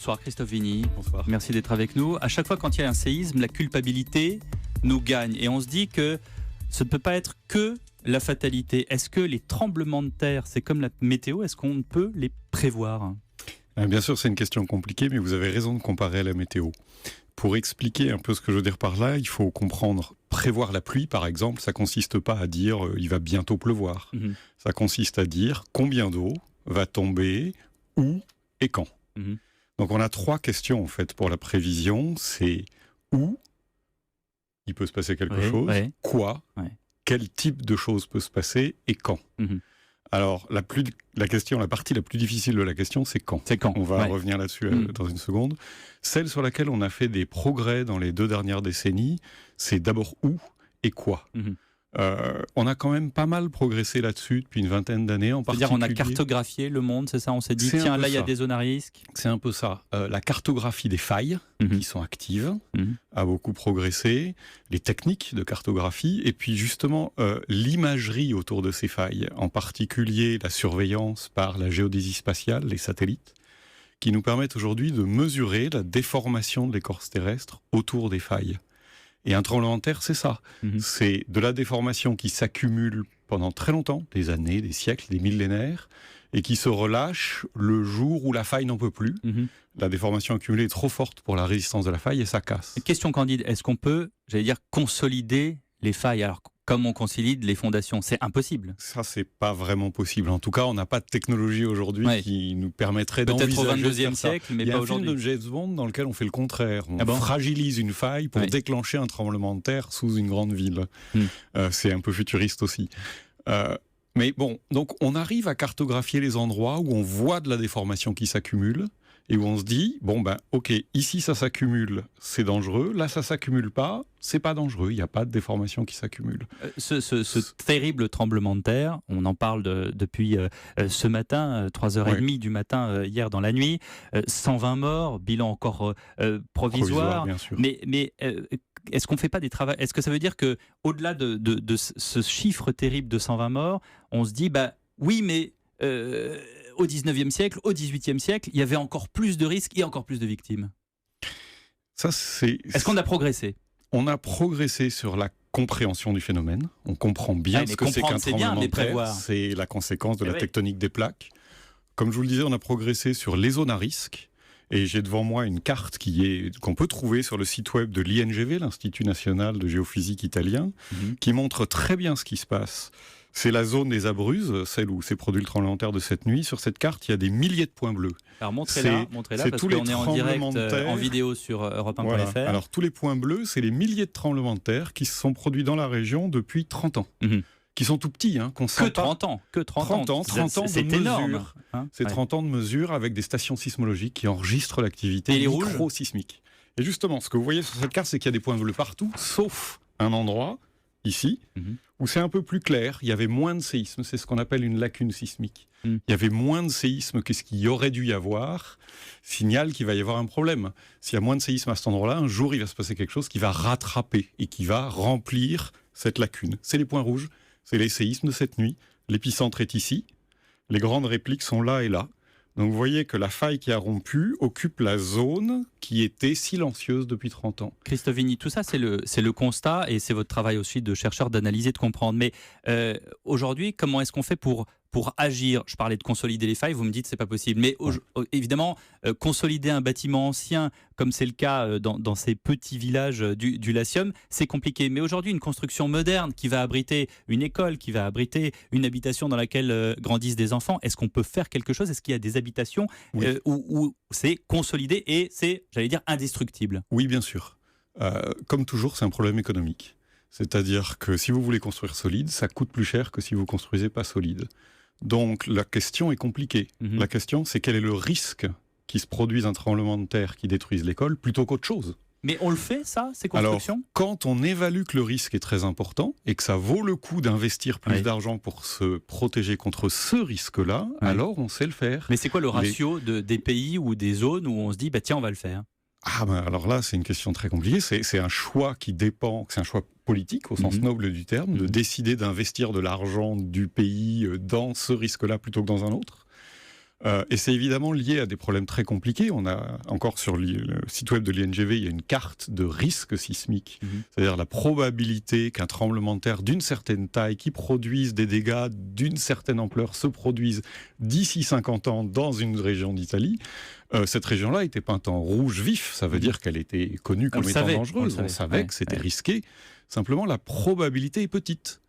Bonsoir Christophe Vigny. Bonsoir. Merci d'être avec nous. À chaque fois quand il y a un séisme, la culpabilité nous gagne et on se dit que ce ne peut pas être que la fatalité. Est-ce que les tremblements de terre, c'est comme la météo, est-ce qu'on peut les prévoir ? Bien sûr, c'est une question compliquée, mais vous avez raison de comparer à la météo. Pour expliquer un peu ce que je veux dire par là, il faut comprendre, prévoir la pluie par exemple, ça consiste pas à dire il va bientôt pleuvoir. Ça consiste à dire combien d'eau va tomber, où et quand. Donc on a 3 questions en fait pour la prévision, c'est où il peut se passer quelque chose, quoi, quel type de chose peut se passer et quand. Alors la partie la plus difficile de la question, c'est quand. On va revenir là-dessus dans une seconde. Celle sur laquelle on a fait des progrès dans les 2 dernières décennies, c'est d'abord où et quoi. On a quand même pas mal progressé là-dessus depuis une vingtaine d'années en particulier. C'est-à-dire on a cartographié le monde, c'est ça ? On s'est dit, tiens, là il y a des zones à risque. C'est un peu ça. La cartographie des failles qui sont actives a beaucoup progressé, les techniques de cartographie, et puis justement l'imagerie autour de ces failles, en particulier la surveillance par la géodésie spatiale, les satellites, qui nous permettent aujourd'hui de mesurer la déformation de l'écorce terrestre autour des failles. Et un tremblement de terre, c'est ça. C'est de la déformation qui s'accumule pendant très longtemps, des années, des siècles, des millénaires, et qui se relâche le jour où la faille n'en peut plus. La déformation accumulée est trop forte pour la résistance de la faille et ça casse. Question candide, est-ce qu'on peut, consolider les failles ? Alors, comme on consolide les fondations, c'est impossible. Ça, c'est pas vraiment possible. En tout cas, on n'a pas de technologie aujourd'hui qui nous permettrait d'envisager peut-être au XXIe siècle, mais pas aujourd'hui. Il y a un film de James Bond dans lequel on fait le contraire. On fragilise une faille pour déclencher un tremblement de terre sous une grande ville. C'est un peu futuriste aussi. Mais bon, donc on arrive à cartographier les endroits où on voit de la déformation qui s'accumule et où on se dit, ok, ici ça s'accumule, c'est dangereux, là ça s'accumule pas, c'est pas dangereux, il n'y a pas de déformation qui s'accumule. Ce terrible tremblement de terre, on en parle depuis ce matin, 3h30 du matin, hier dans la nuit, 120 morts, bilan encore provisoire, bien sûr. Mais est-ce qu'on fait pas des travaux ? Est-ce que ça veut dire que au-delà de ce chiffre terrible de 120 morts, on se dit, oui, mais au 19e siècle, au 18e siècle, il y avait encore plus de risques et encore plus de victimes. Est-ce qu'on a progressé ? On a progressé sur la compréhension du phénomène. On comprend bien ce que c'est qu'un tremblement de terre. C'est la conséquence de la tectonique des plaques. Comme je vous le disais, on a progressé sur les zones à risque. Et j'ai devant moi une carte qu'on peut trouver sur le site web de l'INGV, l'Institut National de Géophysique italien, qui montre très bien ce qui se passe. C'est la zone des Abruzzes, celle où s'est produit le tremblement de terre de cette nuit. Sur cette carte, il y a des milliers de points bleus. Alors montrez-la parce qu'on est en direct, en vidéo sur Europe1.fr. Alors tous les points bleus, c'est les milliers de tremblements de terre qui se sont produits dans la région depuis 30 ans. Qui sont tout petits, qu'on sent que 30 ans. Que 30 ans. 30 ans c'est de énorme. mesure. C'est 30 ans de mesure avec des stations sismologiques qui enregistrent l'activité micro-sismique. Et justement, ce que vous voyez sur cette carte, c'est qu'il y a des points bleus partout, sauf un endroit, ici, où c'est un peu plus clair. Il y avait moins de séismes, c'est ce qu'on appelle une lacune sismique. Il y avait moins de séismes que ce qu'il y aurait dû y avoir, signale qu'il va y avoir un problème. S'il y a moins de séismes à cet endroit-là, un jour, il va se passer quelque chose qui va rattraper et qui va remplir cette lacune. C'est les points rouges. C'est les séismes de cette nuit. L'épicentre est ici. Les grandes répliques sont là et là. Donc vous voyez que la faille qui a rompu occupe la zone qui était silencieuse depuis 30 ans. Christophe Vigny, tout ça c'est le constat et c'est votre travail aussi de chercheur d'analyser, de comprendre. Mais aujourd'hui, comment est-ce qu'on fait pour agir ? Je parlais de consolider les failles, vous me dites c'est pas possible. Mais évidemment, consolider un bâtiment ancien, comme c'est le cas dans ces petits villages du Latium, c'est compliqué. Mais aujourd'hui, une construction moderne qui va abriter une école, qui va abriter une habitation dans laquelle grandissent des enfants, est-ce qu'on peut faire quelque chose ? Est-ce qu'il y a des habitations où c'est consolidé et c'est, j'allais dire, indestructible ? Oui, bien sûr. Comme toujours, c'est un problème économique. C'est-à-dire que si vous voulez construire solide, ça coûte plus cher que si vous construisez pas solide. Donc la question est compliquée. La question, c'est quel est le risque qu'il se produise un tremblement de terre qui détruise l'école plutôt qu'autre chose. Mais on le fait, ça, ces constructions ? Alors, quand on évalue que le risque est très important et que ça vaut le coup d'investir plus d'argent pour se protéger contre ce risque-là, alors on sait le faire. Mais c'est quoi le ratio des pays ou des zones où on se dit, tiens, on va le faire ? Alors là, c'est une question très compliquée. C'est un choix qui dépend, c'est un choix politique au sens noble du terme, de décider d'investir de l'argent du pays dans ce risque-là plutôt que dans un autre. Et c'est évidemment lié à des problèmes très compliqués. On a encore sur le site web de l'INGV, il y a une carte de risque sismique, c'est-à-dire la probabilité qu'un tremblement de terre d'une certaine taille, qui produise des dégâts d'une certaine ampleur, se produise d'ici 50 ans dans une région d'Italie. Cette région-là était peinte en rouge vif, ça veut dire qu'elle était connue comme étant dangereuse. On savait que c'était risqué. Simplement, la probabilité est petite.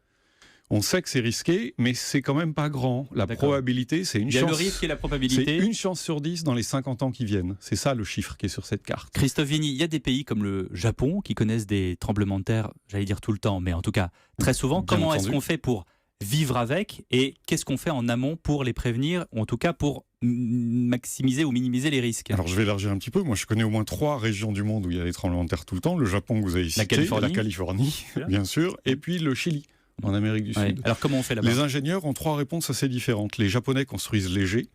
On sait que c'est risqué, mais c'est quand même pas grand. La probabilité, c'est une chance. Il y a le risque et la probabilité. C'est une chance sur 10 dans les 50 ans qui viennent. C'est ça le chiffre qui est sur cette carte. Christophe Vigny, il y a des pays comme le Japon qui connaissent des tremblements de terre, j'allais dire tout le temps, mais en tout cas très souvent. Comment est-ce qu'on fait pour vivre avec et qu'est-ce qu'on fait en amont pour les prévenir, ou en tout cas pour maximiser ou minimiser les risques? Alors je vais élargir un petit peu. Moi je connais au moins 3 régions du monde où il y a des tremblements de terre tout le temps. Le Japon que vous avez cité, la Californie bien sûr, et puis le Chili. En Amérique du Sud. Alors comment on fait là-bas? Les ingénieurs ont 3 réponses assez différentes. Les Japonais construisent léger,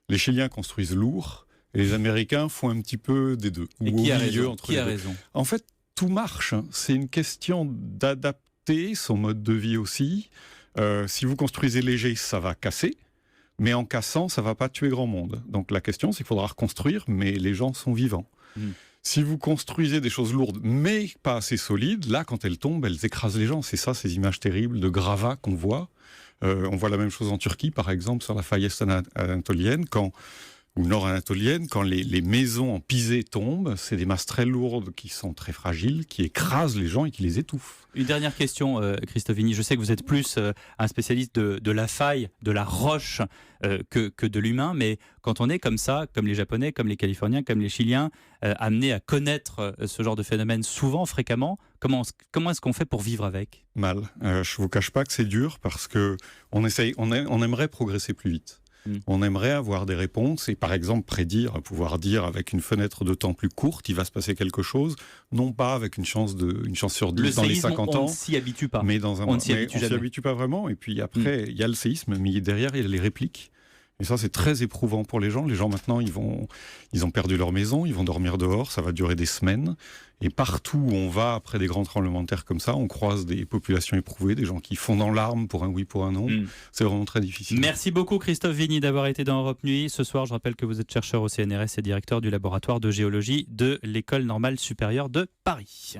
les Chiliens construisent lourd, et les Américains font un petit peu des deux. Et qui a raison? Qui a raison? En fait, tout marche. C'est une question d'adapter son mode de vie aussi. Si vous construisez léger, ça va casser. Mais en cassant, ça ne va pas tuer grand monde. Donc la question, c'est qu'il faudra reconstruire, mais les gens sont vivants. Si vous construisez des choses lourdes, mais pas assez solides, là, quand elles tombent, elles écrasent les gens. C'est ça, ces images terribles de gravats qu'on voit. On voit la même chose en Turquie, par exemple, sur la faïence anatolienne, ou nord-anatolienne, quand les maisons en pisé tombent, c'est des masses très lourdes qui sont très fragiles, qui écrasent les gens et qui les étouffent. Une dernière question, Christophe Vigny. Je sais que vous êtes plus un spécialiste de la faille, de la roche que de l'humain, mais quand on est comme ça, comme les Japonais, comme les Californiens, comme les Chiliens, amenés à connaître ce genre de phénomène souvent, fréquemment, comment est-ce qu'on fait pour vivre avec? Mal. Je ne vous cache pas que c'est dur parce qu'on aimerait progresser plus vite. On aimerait avoir des réponses et par exemple pouvoir dire avec une fenêtre de temps plus courte, il va se passer quelque chose, non pas avec une chance sur 10 dans les 50 ans. On ne s'y habitue pas. Mais on ne s'y habitue pas vraiment. Et puis après, il y a le séisme, mais derrière, il y a les répliques. Et ça, c'est très éprouvant pour les gens. Les gens, maintenant, ils ont perdu leur maison, ils vont dormir dehors, ça va durer des semaines. Et partout où on va, après des grands tremblements de terre comme ça, on croise des populations éprouvées, des gens qui fondent en larmes pour un oui, pour un non. C'est vraiment très difficile. Merci beaucoup, Christophe Vigny, d'avoir été dans Europe Nuit. Ce soir, je rappelle que vous êtes chercheur au CNRS et directeur du laboratoire de géologie de l'École normale supérieure de Paris.